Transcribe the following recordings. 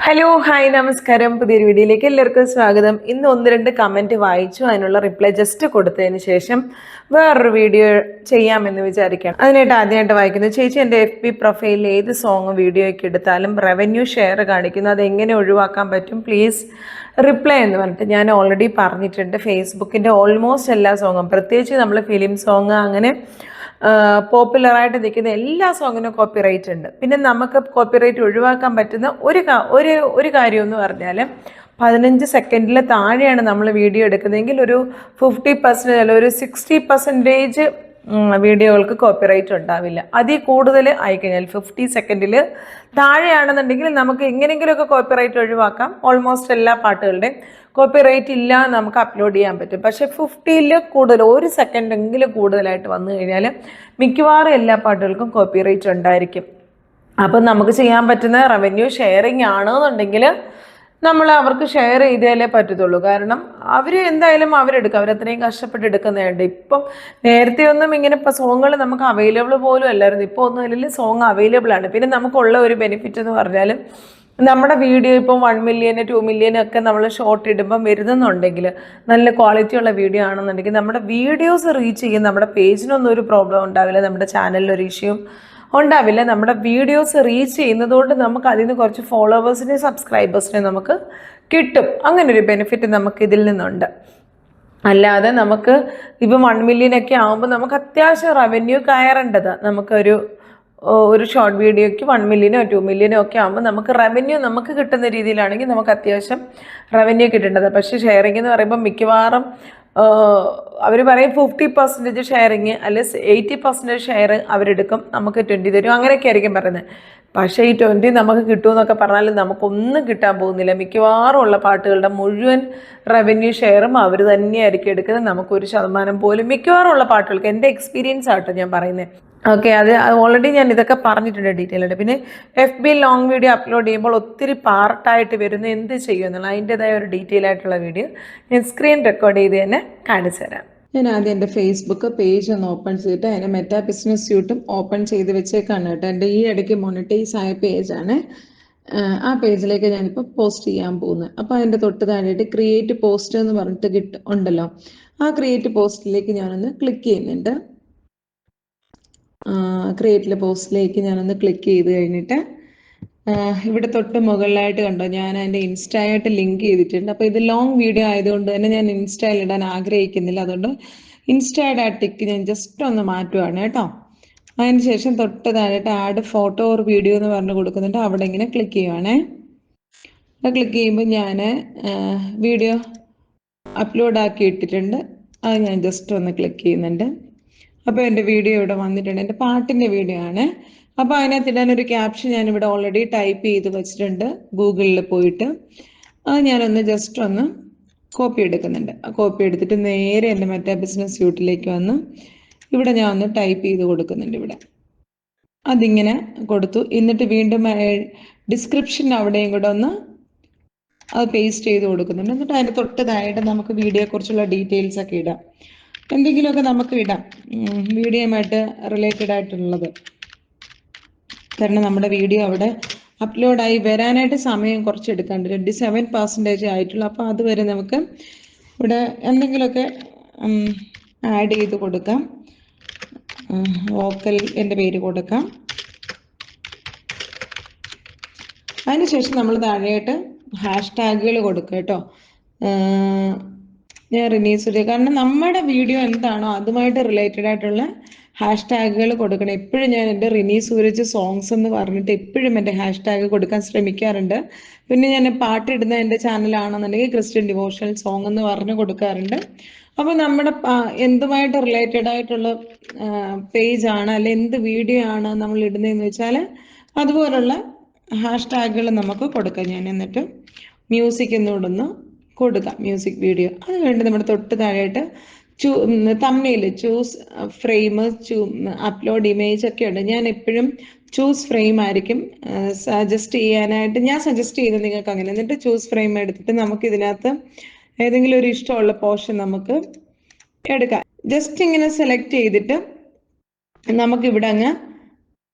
Hello hi നമസ്കാരം. പുതിയൊരു വീഡിയോയിലേക്ക് എല്ലാവർക്കും സ്വാഗതം. ഇന്ന് ഒന്ന് രണ്ട് കമൻറ്റ് വായിച്ചു, അതിനുള്ള റിപ്ലൈ ജസ്റ്റ് കൊടുത്തതിന് ശേഷം വേറൊരു വീഡിയോ ചെയ്യാമെന്ന് വിചാരിക്കണം. അതിനായിട്ട് ആദ്യമായിട്ട് വായിക്കുന്നത്, ചേച്ചി എൻ്റെ FB പ്രൊഫൈലിൽ ഏത് സോങ് വീഡിയോയ്ക്ക് എടുത്താലും റവന്യൂ ഷെയർ കാണിക്കുന്നു, അത് എങ്ങനെ ഒഴിവാക്കാൻ പറ്റും പ്ലീസ് റിപ്ലൈ എന്ന് പറഞ്ഞിട്ട് ഞാൻ ഓൾറെഡി പറഞ്ഞിട്ടുണ്ട്. ഫേസ്ബുക്കിൻ്റെ ഓൾമോസ്റ്റ് എല്ലാ സോങ്ങും, പ്രത്യേകിച്ച് നമ്മൾ ഫിലിം സോങ് അങ്ങനെ പോപ്പുലറായിട്ട് നിൽക്കുന്ന എല്ലാ സോങ്ങിനും കോപ്പിറൈറ്റ് ഉണ്ട്. പിന്നെ നമുക്ക് കോപ്പിറൈറ്റ് ഒഴിവാക്കാൻ പറ്റുന്ന ഒരു കാര്യം എന്ന് പറഞ്ഞാൽ 15 സെക്കൻഡിൽ താഴെയാണ് നമ്മൾ വീഡിയോ എടുക്കുന്നതെങ്കിൽ ഒരു 50% അല്ല ഒരു 60% വീഡിയോകൾക്ക് കോപ്പിറൈറ്റ് ഉണ്ടാവില്ല. അതിൽ കൂടുതൽ ആയിക്കഴിഞ്ഞാൽ 50 സെക്കൻഡിൽ താഴെയാണെന്നുണ്ടെങ്കിൽ നമുക്ക് എങ്ങനെയെങ്കിലുമൊക്കെ കോപ്പിറൈറ്റ് ഒഴിവാക്കാം. ഓൾമോസ്റ്റ് എല്ലാ പാട്ടുകളുടെയും കോപ്പിറൈറ്റ് ഇല്ല നമുക്ക് അപ്ലോഡ് ചെയ്യാൻ പറ്റും. പക്ഷേ 50ൽ കൂടുതൽ, 1 സെക്കൻഡെങ്കിലും കൂടുതലായിട്ട് വന്നു കഴിഞ്ഞാൽ മിക്കവാറും എല്ലാ പാട്ടുകൾക്കും കോപ്പിറൈറ്റ് ഉണ്ടായിരിക്കും. അപ്പം നമുക്ക് ചെയ്യാൻ പറ്റുന്ന റവന്യൂ ഷെയറിങ് ആണെന്നുണ്ടെങ്കിൽ നമ്മൾ അവർക്ക് ഷെയർ ചെയ്താലേ പറ്റത്തുള്ളൂ. കാരണം അവർ എന്തായാലും അവരെടുക്കും, അവരത്രയും കഷ്ടപ്പെട്ട് എടുക്കുന്നതുണ്ട്. ഇപ്പം നേരത്തെ ഒന്നും ഇങ്ങനെ ഇപ്പം സോങ്ങുകൾ നമുക്ക് അവൈലബിൾ പോലും അല്ലായിരുന്നു. ഇപ്പോൾ ഒന്നും അല്ലെങ്കിൽ സോങ് അവൈലബിൾ ആണ്. പിന്നെ നമുക്കുള്ള ഒരു ബെനിഫിറ്റ് എന്ന് പറഞ്ഞാൽ നമ്മുടെ വീഡിയോ ഇപ്പം 1 മില്യൺ 2 മില്യൺ ഒക്കെ നമ്മൾ ഷോർട്ട് ഇടുമ്പം വരുന്നുണ്ടെങ്കിൽ, നല്ല ക്വാളിറ്റിയുള്ള വീഡിയോ ആണെന്നുണ്ടെങ്കിൽ നമ്മുടെ വീഡിയോസ് റീച്ച് ചെയ്യും. നമ്മുടെ പേജിനൊന്നും ഒരു പ്രോബ്ലം ഉണ്ടാവില്ല, നമ്മുടെ ചാനലിലൊരു ഇഷ്യൂ ഉണ്ടാവില്ല. നമ്മുടെ വീഡിയോസ് റീച്ച് ചെയ്യുന്നതുകൊണ്ട് നമുക്ക് അതിൽ നിന്ന് കുറച്ച് ഫോളോവേഴ്സിനെ സബ്സ്ക്രൈബേഴ്സിനെ നമുക്ക് കിട്ടും. അങ്ങനൊരു ബെനിഫിറ്റ് നമുക്ക് ഇതിൽ നിന്നുണ്ട്. അല്ലാതെ നമുക്ക് ഇപ്പം 1 മില്യണൊക്കെ ആകുമ്പോൾ നമുക്ക് അത്യാവശ്യം റവന്യൂ കയറേണ്ടത്, നമുക്കൊരു ഷോർട്ട് വീഡിയോയ്ക്ക് 1 മില്യണോ 2 മില്യണോ ഒക്കെ ആകുമ്പോൾ നമുക്ക് റവന്യൂ നമുക്ക് കിട്ടുന്ന രീതിയിലാണെങ്കിൽ നമുക്ക് അത്യാവശ്യം റവന്യൂ കിട്ടേണ്ടത്. പക്ഷേ ഷെയറിംഗ് എന്ന് പറയുമ്പോൾ മിക്കവാറും അവർ പറയും 50% ഷെയറിങ് അല്ലെ 80% ഷെയർ അവരെടുക്കും, നമുക്ക് 20 തരും, അങ്ങനെയൊക്കെ ആയിരിക്കും പറയുന്നത്. പക്ഷേ ഈ 20 നമുക്ക് കിട്ടുമെന്നൊക്കെ പറഞ്ഞാലും നമുക്കൊന്നും കിട്ടാൻ പോകുന്നില്ല. മിക്കവാറും ഉള്ള പാട്ടുകളുടെ മുഴുവൻ റവന്യൂ ഷെയറും അവർ തന്നെയായിരിക്കും എടുക്കുന്നത്. നമുക്കൊരു ശതമാനം പോലും മിക്കവാറും ഉള്ള പാട്ടുകൾക്ക്, എൻ്റെ എക്സ്പീരിയൻസ് ആട്ടോ ഞാൻ പറയുന്നത്. ഓക്കെ, അത് ഓൾറെഡി ഞാൻ ഇതൊക്കെ പറഞ്ഞിട്ടുണ്ട് ഡീറ്റെയിൽ ആയിട്ട്. പിന്നെ FB ലോങ് വീഡിയോ അപ്ലോഡ് ചെയ്യുമ്പോൾ ഒത്തിരി പാർട്ടായിട്ട് വരുന്ന എന്ത് ചെയ്യുമെന്നുള്ള അതിൻ്റെതായ ഒരു ഡീറ്റെയിൽ ആയിട്ടുള്ള വീഡിയോ ഞാൻ സ്ക്രീൻ റെക്കോർഡ് ചെയ്ത് തന്നെ കാണിച്ചു തരാം. ഞാൻ ആദ്യം എൻ്റെ ഫേസ്ബുക്ക് പേജ് ഒന്ന് ഓപ്പൺ ചെയ്തിട്ട് അതിൻ്റെ മെറ്റാ ബിസിനസ് സ്യൂട്ടും ഓപ്പൺ ചെയ്ത് വെച്ചേക്കാണ് കേട്ടോ. എൻ്റെ ഈ ഇടയ്ക്ക് മോണിറ്റൈസ് ആയ പേജാണ്. ആ പേജിലേക്ക് ഞാനിപ്പോൾ പോസ്റ്റ് ചെയ്യാൻ പോകുന്നത്. അപ്പോൾ അതിൻ്റെ തൊട്ട് താഴെയായിട്ട് ക്രിയേറ്റ് പോസ്റ്റ് എന്ന് പറഞ്ഞിട്ട് ഉണ്ടല്ലോ, ആ ക്രിയേറ്റ് പോസ്റ്റിലേക്ക് ഞാനൊന്ന് ക്ലിക്ക് ചെയ്യുന്നുണ്ട്. ക്രിയേറ്റിലെ പോസ്റ്റിലേക്ക് ഞാനൊന്ന് ക്ലിക്ക് ചെയ്ത് കഴിഞ്ഞിട്ട് ഇവിടെ തൊട്ട് മുകളിലായിട്ട് കണ്ടോ, ഞാൻ അതിൻ്റെ ഇൻസ്റ്റയായിട്ട് ലിങ്ക് ചെയ്തിട്ടുണ്ട്. അപ്പോൾ ഇത് ലോങ് വീഡിയോ ആയതുകൊണ്ട് തന്നെ ഞാൻ ഇൻസ്റ്റയിൽ ഇടാൻ ആഗ്രഹിക്കുന്നില്ല. അതുകൊണ്ട് ഇൻസ്റ്റയുടെ ആ ടിക്ക് ഞാൻ ജസ്റ്റ് ഒന്ന് മാറ്റുവാണ് കേട്ടോ. അതിന് ശേഷം തൊട്ട് താഴെയായിട്ട് ആഡ് ഫോട്ടോ ഓർ വീഡിയോ എന്ന് പറഞ്ഞ് കൊടുക്കുന്നുണ്ട്. അവിടെ ഇങ്ങനെ ക്ലിക്ക് ചെയ്യുവാണേ. ക്ലിക്ക് ചെയ്യുമ്പോൾ ഞാൻ വീഡിയോ അപ്ലോഡ് ആക്കി ഇട്ടിട്ടുണ്ട്. അത് ഞാൻ ജസ്റ്റ് ഒന്ന് ക്ലിക്ക് ചെയ്യുന്നുണ്ട്. അപ്പോൾ എൻ്റെ വീഡിയോ ഇവിടെ വന്നിട്ടുണ്ട്. എൻ്റെ പാട്ടിൻ്റെ വീഡിയോ ആണ്. അപ്പോൾ അതിനകത്ത് ഇടാനൊരു ക്യാപ്ഷൻ ഞാനിവിടെ ഓൾറെഡി ടൈപ്പ് ചെയ്ത് വെച്ചിട്ടുണ്ട് ഗൂഗിളിൽ പോയിട്ട്. അത് ഞാനൊന്ന് ജസ്റ്റ് ഒന്ന് കോപ്പി എടുക്കുന്നുണ്ട്. കോപ്പി എടുത്തിട്ട് നേരെ എൻ്റെ മറ്റേ ബിസിനസ് സ്യൂട്ടിലേക്ക് വന്ന് ഇവിടെ ഞാൻ ഒന്ന് ടൈപ്പ് ചെയ്ത് കൊടുക്കുന്നുണ്ട്. ഇവിടെ അതിങ്ങനെ കൊടുത്തു. എന്നിട്ട് വീണ്ടും ഡിസ്ക്രിപ്ഷൻ അവിടെയും കൂടെ ഒന്ന് അത് പേസ്റ്റ് ചെയ്ത് കൊടുക്കുന്നുണ്ട്. എന്നിട്ട് അതിൻ്റെ തൊട്ട് താഴെ നമുക്ക് വീഡിയോയെക്കുറിച്ചുള്ള ഡീറ്റെയിൽസ് ഒക്കെ ഇടാം. എന്തെങ്കിലുമൊക്കെ നമുക്ക് ഇടാം വീഡിയോയുമായിട്ട് റിലേറ്റഡ് ആയിട്ടുള്ളത്. കാരണം നമ്മുടെ വീഡിയോ അവിടെ അപ്ലോഡായി വരാനായിട്ട് സമയം കുറച്ച് എടുക്കാണ്ട്, 27% ആയിട്ടുള്ളൂ. അപ്പോൾ അതുവരെ നമുക്ക് ഇവിടെ എന്തെങ്കിലുമൊക്കെ ആഡ് ചെയ്ത് കൊടുക്കാം. വോക്കൽ എൻ്റെ പേര് കൊടുക്കാം. അതിനുശേഷം നമ്മൾ താഴെയായിട്ട് ഹാഷ്ടാഗുകൾ കൊടുക്കുക കേട്ടോ. ഞാൻ റിനി സൂര്യ, കാരണം നമ്മുടെ വീഡിയോ എന്താണോ അതുമായിട്ട് റിലേറ്റഡ് ആയിട്ടുള്ള ഹാഷ്ടാഗുകൾ കൊടുക്കണം. എപ്പോഴും ഞാൻ എൻ്റെ റിനി സൂരജ് സോങ്സ് എന്ന് പറഞ്ഞിട്ട് എപ്പോഴും എൻ്റെ ഹാഷ്ടാഗ് കൊടുക്കാൻ ശ്രമിക്കാറുണ്ട്. പിന്നെ ഞാൻ പാട്ടിടുന്ന എൻ്റെ ചാനലാണെന്നുണ്ടെങ്കിൽ ക്രിസ്ത്യൻ ഡിവോഷണൽ സോങ് എന്ന് പറഞ്ഞ് കൊടുക്കാറുണ്ട്. അപ്പോൾ നമ്മുടെ എന്തുമായിട്ട് റിലേറ്റഡ് ആയിട്ടുള്ള പേജാണ് അല്ലെ എന്ത് വീഡിയോ ആണ് നമ്മൾ ഇടുന്നതെന്ന് വെച്ചാൽ അതുപോലുള്ള ഹാഷ്ടാഗുകൾ നമുക്ക് കൊടുക്കാം. ഞാൻ എന്നിട്ട് മ്യൂസിക് എന്നോടൊന്ന് കൊടുക്കാം, മ്യൂസിക് വീഡിയോ. അത് കഴിഞ്ഞ് നമ്മുടെ തൊട്ട് താഴെയായിട്ട് തമ്മിൽ ചൂസ് ഫ്രെയിം, അപ്ലോഡ് ഇമേജ് ഒക്കെ ഉണ്ട്. ഞാൻ എപ്പോഴും ചൂസ് ഫ്രെയിം ആയിരിക്കും സജസ്റ്റ് ചെയ്യാനായിട്ട് ഞാൻ സജസ്റ്റ് ചെയ്യുന്നത് നിങ്ങൾക്ക് അങ്ങനെ. എന്നിട്ട് ചൂസ് ഫ്രെയിം എടുത്തിട്ട് നമുക്ക് ഇതിനകത്ത് ഏതെങ്കിലും ഒരു ഇഷ്ടമുള്ള പോർഷൻ നമുക്ക് എടുക്കാം. ജസ്റ്റ് ഇങ്ങനെ സെലക്ട് ചെയ്തിട്ട് നമുക്കിവിടെ അങ്ങ്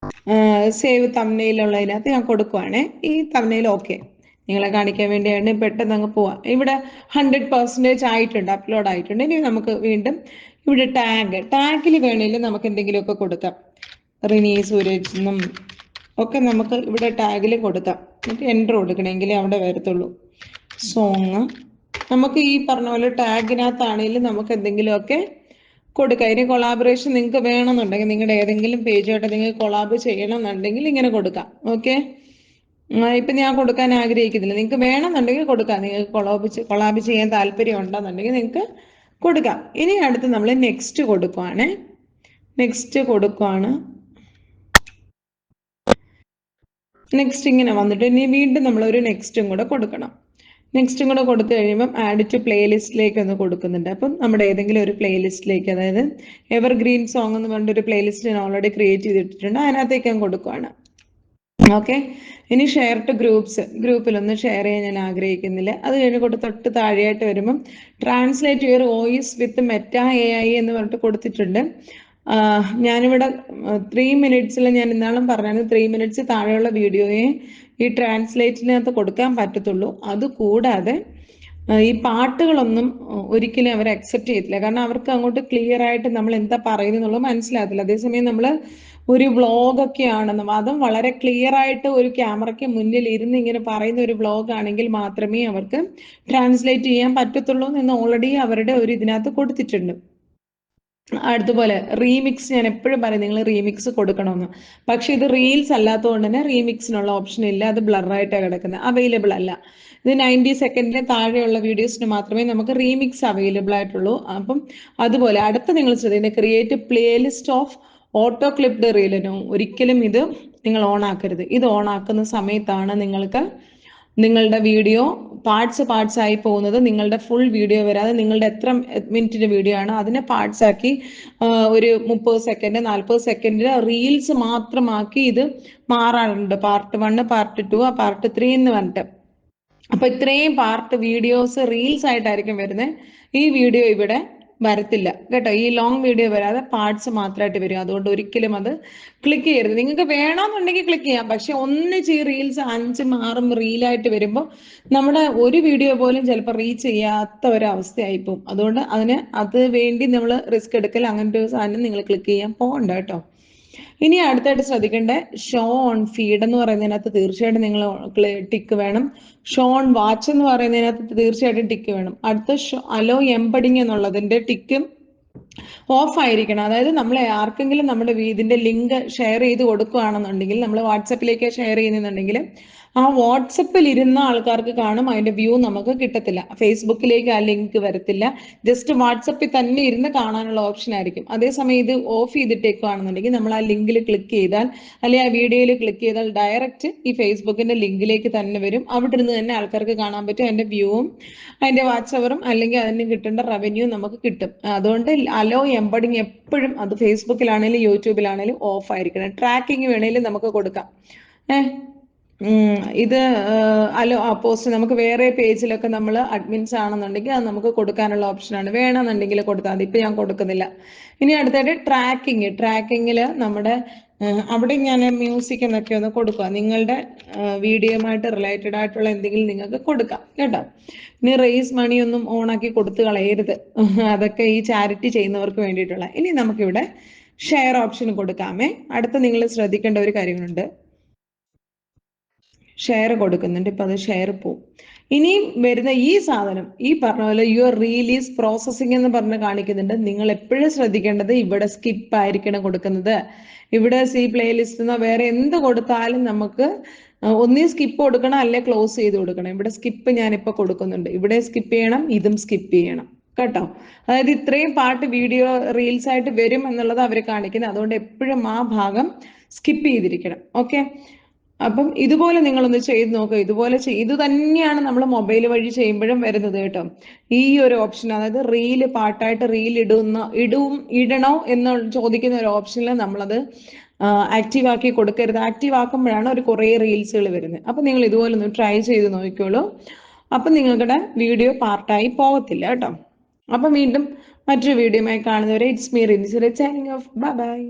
സേവ് തംബ്നെയിൽ ഉള്ളതിനകത്ത് ഞാൻ കൊടുക്കുവാണേ. ഈ തംബ്നെയിൽ ഓക്കെ. നിങ്ങളെ കാണിക്കാൻ വേണ്ടിയാണ് പെട്ടെന്ന് അങ്ങ് പോവാം. ഇവിടെ 100% ആയിട്ടുണ്ട്, അപ്ലോഡ് ആയിട്ടുണ്ട്. ഇനി നമുക്ക് വീണ്ടും ഇവിടെ ടാഗിൽ വേണമെങ്കിൽ നമുക്ക് എന്തെങ്കിലുമൊക്കെ കൊടുക്കാം. റിനി സൂരജ് എന്നും ഒക്കെ നമുക്ക് ഇവിടെ ടാഗിൽ കൊടുക്കാം. എന്നിട്ട് എൻ്റർ കൊടുക്കണമെങ്കിൽ അവിടെ വരത്തുള്ളൂ. സോങ് നമുക്ക് ഈ പറഞ്ഞ പോലെ ടാഗിനകത്താണെങ്കിലും നമുക്ക് എന്തെങ്കിലുമൊക്കെ കൊടുക്കാം. ഇനി കൊളാബറേഷൻ നിങ്ങൾക്ക് വേണമെന്നുണ്ടെങ്കിൽ നിങ്ങളുടെ ഏതെങ്കിലും പേജുമായിട്ട് നിങ്ങൾക്ക് കൊളാബ് ചെയ്യണമെന്നുണ്ടെങ്കിൽ ഇങ്ങനെ കൊടുക്കാം. ഓക്കെ, ഇപ്പം ഞാൻ കൊടുക്കാൻ ആഗ്രഹിക്കുന്നില്ല, നിങ്ങൾക്ക് വേണമെന്നുണ്ടെങ്കിൽ കൊടുക്കാം. നിങ്ങൾക്ക് കൊളാബ് ചെയ്യാൻ താല്പര്യം ഉണ്ടെന്നുണ്ടെങ്കിൽ നിങ്ങൾക്ക് കൊടുക്കാം. ഇനി അടുത്ത് നമ്മൾ നെക്സ്റ്റ് കൊടുക്കുവാണ്. നെക്സ്റ്റ് ഇങ്ങനെ വന്നിട്ട് ഇനി വീണ്ടും നമ്മളൊരു നെക്സ്റ്റും കൂടെ കൊടുക്കണം. നെക്സ്റ്റും കൂടെ കൊടുത്തു കഴിയുമ്പം ആഡ് ടു പ്ലേലിസ്റ്റിലേക്ക് ഒന്ന് കൊടുക്കുന്നുണ്ട്. അപ്പം നമ്മുടെ ഏതെങ്കിലും ഒരു പ്ലേലിസ്റ്റിലേക്ക്, അതായത് എവർഗ്രീൻ സോങ് എന്ന് പറഞ്ഞൊരു പ്ലേലിസ്റ്റ് ഞാൻ ഓൾറെഡി ക്രിയേറ്റ് ചെയ്തിട്ടുണ്ട്, അതിനകത്തേക്ക് ഞാൻ കൊടുക്കുവാണ്. ഓക്കെ, ഇനി ഷെയർ ടു ഗ്രൂപ്പിലൊന്നും ഷെയർ ചെയ്യാൻ ഞാൻ ആഗ്രഹിക്കുന്നില്ല. അത് കഴിഞ്ഞ് തൊട്ട് താഴെയായിട്ട് വരുമ്പം translate your voice with Meta AI എന്ന് പറഞ്ഞിട്ട് കൊടുത്തിട്ടുണ്ട്. ഞാനിവിടെ 3 മിനിറ്റ്സിൽ ഞാൻ ഇന്നാളും പറഞ്ഞത് 3 മിനിറ്റ്സ് താഴെയുള്ള വീഡിയോയെ ഈ ട്രാൻസ്ലേറ്റിനകത്ത് കൊടുക്കാൻ പറ്റത്തുള്ളൂ. അതുകൂടാതെ ഈ പാട്ടുകളൊന്നും ഒരിക്കലും അവർ അക്സെപ്റ്റ് ചെയ്യത്തില്ല. കാരണം അവർക്ക് അങ്ങോട്ട് ക്ലിയർ ആയിട്ട് നമ്മൾ എന്താ പറയുന്നത് എന്നുള്ളത് മനസ്സിലാകത്തില്ല. അതേസമയം നമ്മൾ ഒരു വ്ളോഗൊക്കെ ആണെന്നും അതും വളരെ ക്ലിയർ ആയിട്ട് ഒരു ക്യാമറയ്ക്ക് മുന്നിൽ ഇരുന്ന് ഇങ്ങനെ പറയുന്ന ഒരു വ്ളോഗ് ആണെങ്കിൽ മാത്രമേ അവർക്ക് ട്രാൻസ്ലേറ്റ് ചെയ്യാൻ പറ്റത്തുള്ളൂ എന്ന് ഓൾറെഡി അവരുടെ ഒരു ഇതിനകത്ത് കൊടുത്തിട്ടുണ്ട്. അതുപോലെ റീമിക്സ്, ഞാൻ എപ്പോഴും പറയും നിങ്ങൾ റീമിക്സ് കൊടുക്കണമെന്ന്. പക്ഷെ ഇത് റീൽസ് അല്ലാത്തതുകൊണ്ട് തന്നെ റീമിക്സിനുള്ള ഓപ്ഷൻ ഇല്ല. അത് ബ്ലറായിട്ടാണ് കിടക്കുന്നത്, അവൈലബിൾ അല്ല. ഇത് 90 സെക്കൻഡിന് താഴെയുള്ള വീഡിയോസിന് മാത്രമേ നമുക്ക് റീമിക്സ് അവൈലബിൾ ആയിട്ടുള്ളൂ. അപ്പം അതുപോലെ അടുത്ത നിങ്ങൾ ശ്രദ്ധിക്കുന്നത് create playlist of auto clipped റീലിനോ ഒരിക്കലും ഇത് നിങ്ങൾ ഓൺ ആക്കരുത്. ഇത് ഓൺ ആക്കുന്ന സമയത്താണ് നിങ്ങൾക്ക് നിങ്ങളുടെ വീഡിയോ പാർട്സ് ആയി പോകുന്നത്. നിങ്ങളുടെ ഫുൾ വീഡിയോ വരാതെ നിങ്ങളുടെ എത്ര മിനിറ്റിന്റെ വീഡിയോ ആണ് അതിനെ പാർട്സ് ആക്കി ഒരു 30 സെക്കൻഡ് 40 സെക്കൻഡ് റീൽസ് മാത്രമാക്കി ഇത് മാറാറുണ്ട്. പാർട്ട് 1, പാർട്ട് 2, പാർട്ട് 3 എന്ന് പറഞ്ഞിട്ട്. അപ്പൊ ഇത്രയും പാർട്ട് വീഡിയോസ് റീൽസ് ആയിട്ടായിരിക്കും വരുന്നത്. ഈ വീഡിയോ ഇവിടെ വരത്തില്ല കേട്ടോ. ഈ ലോങ് വീഡിയോ വരാതെ പാർട്സ് മാത്രമായിട്ട് വരും. അതുകൊണ്ട് ഒരിക്കലും അത് ക്ലിക്ക് ചെയ്യരുത്. നിങ്ങൾക്ക് വേണമെന്നുണ്ടെങ്കിൽ ക്ലിക്ക് ചെയ്യാം, പക്ഷെ ഒന്നിച്ച് ഈ റീൽസ് 5, 6 റീലായിട്ട് വരുമ്പോൾ നമ്മുടെ ഒരു വീഡിയോ പോലും ചിലപ്പോൾ റീച്ച് ചെയ്യാത്ത ഒരവസ്ഥയായി പോകും. അതുകൊണ്ട് അത് വേണ്ടി നമ്മൾ റിസ്ക് എടുക്കൽ അങ്ങനത്തെ ഒരു സാധനം നിങ്ങൾ ക്ലിക്ക് ചെയ്യാൻ പോകണ്ട കേട്ടോ. ഇനി അടുത്തായിട്ട് ശ്രദ്ധിക്കേണ്ട ഷോ ഓൺ ഫീഡ് എന്ന് പറയുന്നതിനകത്ത് തീർച്ചയായിട്ടും നിങ്ങൾ ടിക്ക് വേണം. ഷോ ഓൺ വാച്ച് എന്ന് പറയുന്നതിനകത്ത് തീർച്ചയായിട്ടും ടിക്ക് വേണം. അടുത്ത അലോ എംബഡിങ് എന്നുള്ളതിന്റെ ടിക്കും ഓഫ് ആയിരിക്കണം. അതായത് നമ്മൾ ആർക്കെങ്കിലും നമ്മുടെ ഇതിന്റെ ലിങ്ക് ഷെയർ ചെയ്ത് കൊടുക്കുകയാണെന്നുണ്ടെങ്കിൽ, നമ്മൾ വാട്സപ്പിലേക്ക് ഷെയർ ചെയ്യുന്നുണ്ടെങ്കിൽ ആ വാട്സപ്പിൽ ഇരുന്ന ആൾക്കാർക്ക് കാണും, അതിന്റെ വ്യൂ നമുക്ക് കിട്ടത്തില്ല. ഫേസ്ബുക്കിലേക്ക് ആ ലിങ്ക് വരത്തില്ല, ജസ്റ്റ് വാട്സപ്പിൽ തന്നെ ഇരുന്ന് കാണാനുള്ള ഓപ്ഷൻ ആയിരിക്കും. അതേസമയം ഇത് ഓഫ് ചെയ്തിട്ടേക്കുകയാണെന്നുണ്ടെങ്കിൽ നമ്മൾ ആ ലിങ്കിൽ ക്ലിക്ക് ചെയ്താൽ, അല്ലെങ്കിൽ ആ വീഡിയോയിൽ ക്ലിക്ക് ചെയ്താൽ ഡയറക്റ്റ് ഈ ഫേസ്ബുക്കിന്റെ ലിങ്കിലേക്ക് തന്നെ വരും. അവിടെ ഇരുന്ന് തന്നെ ആൾക്കാർക്ക് കാണാൻ പറ്റും. അതിന്റെ വ്യൂവും അതിന്റെ വാച്ച് അവറും അല്ലെങ്കിൽ അതിന് കിട്ടേണ്ട റവന്യൂ നമുക്ക് കിട്ടും. അതുകൊണ്ട് അലോ എംബഡിങ് എപ്പോഴും അത് ഫേസ്ബുക്കിലാണെങ്കിലും യൂട്യൂബിലാണെങ്കിലും ഓഫ് ആയിരിക്കണം. ട്രാക്കിംഗ് വേണമെങ്കിലും നമുക്ക് കൊടുക്കാം. ഇത് അലോ പോസ്റ്റ് നമുക്ക് വേറെ പേജിലൊക്കെ നമ്മൾ അഡ്മിൻസ് ആണെന്നുണ്ടെങ്കിൽ അത് നമുക്ക് കൊടുക്കാനുള്ള ഓപ്ഷനാണ്. വേണമെന്നുണ്ടെങ്കിൽ കൊടുത്താൽ മതി. ഇപ്പം ഞാൻ കൊടുക്കുന്നില്ല. ഇനി അടുത്തായിട്ട് ട്രാക്കിങ്ങിൽ നമ്മുടെ അവിടെ ഞാൻ മ്യൂസിക് എന്നൊക്കെ ഒന്ന് കൊടുക്കുക. നിങ്ങളുടെ വീഡിയോയുമായിട്ട് റിലേറ്റഡ് ആയിട്ടുള്ള എന്തെങ്കിലും നിങ്ങൾക്ക് കൊടുക്കാം കേട്ടോ. ഇനി റേസ് മണി ഒന്നും ഓണാക്കി കൊടുത്തു കളയരുത്. അതൊക്കെ ഈ ചാരിറ്റി ചെയ്യുന്നവർക്ക് വേണ്ടിയിട്ടുള്ള. ഇനി നമുക്കിവിടെ ഷെയർ ഓപ്ഷൻ കൊടുക്കാമേ. അടുത്ത നിങ്ങൾ ശ്രദ്ധിക്കേണ്ട ഒരു കാര്യങ്ങളുണ്ട്. ഷെയർ കൊടുക്കുന്നുണ്ട്, ഇപ്പം അത് ഷെയർ പോവും. ഇനിയും വരുന്ന ഈ സാധനം ഈ പറഞ്ഞ പോലെ യുവർ റീൽ ഈസ് പ്രോസസ്സിംഗ് എന്ന് പറഞ്ഞ് കാണിക്കുന്നുണ്ട്. നിങ്ങൾ എപ്പോഴും ശ്രദ്ധിക്കേണ്ടത് ഇവിടെ സ്കിപ്പ് ആയിരിക്കണം കൊടുക്കുന്നത്. ഇവിടെ പ്ലേലിസ്റ്റ് എന്നോ വേറെ എന്ത് കൊടുത്താലും നമുക്ക് ഒന്നീ സ്കിപ്പ് കൊടുക്കണം, അല്ലെ ക്ലോസ് ചെയ്ത് കൊടുക്കണം. ഇവിടെ സ്കിപ്പ് ഞാനിപ്പോൾ കൊടുക്കുന്നുണ്ട്. ഇവിടെ സ്കിപ്പ് ചെയ്യണം, ഇതും സ്കിപ്പ് ചെയ്യണം കേട്ടോ. അതായത് ഇത്രയും പാട്ട് വീഡിയോ റീൽസ് ആയിട്ട് വരും എന്നുള്ളത് അവർ കാണിക്കുന്നത്. അതുകൊണ്ട് എപ്പോഴും ആ ഭാഗം സ്കിപ്പ് ചെയ്തിരിക്കണം. ഓക്കെ, അപ്പം ഇതുപോലെ നിങ്ങളൊന്ന് ചെയ്ത് നോക്കുക. ഇതുപോലെ ഇത് തന്നെയാണ് നമ്മൾ മൊബൈൽ വഴി ചെയ്യുമ്പോഴും വരുന്നത് കേട്ടോ. ഈ ഒരു ഓപ്ഷൻ, അതായത് റീല് പാട്ടായിട്ട് റീൽ ഇടണോ എന്ന് ചോദിക്കുന്ന ഒരു ഓപ്ഷനിൽ നമ്മളത് ആക്റ്റീവ് ആക്കി കൊടുക്കരുത്. ആക്റ്റീവ് ആക്കുമ്പോഴാണ് ഒരു കുറേ റീൽസുകൾ വരുന്നത്. അപ്പം നിങ്ങൾ ഇതുപോലെ ഒന്ന് ട്രൈ ചെയ്ത് നോക്കിക്കോളൂ. അപ്പം നിങ്ങളുടെ വീഡിയോ പാർട്ടായി പോകത്തില്ല കേട്ടോ. അപ്പം വീണ്ടും മറ്റൊരു വീഡിയോയുമായി കാണുന്നവരെ it's me Rincy signing off. Bye by.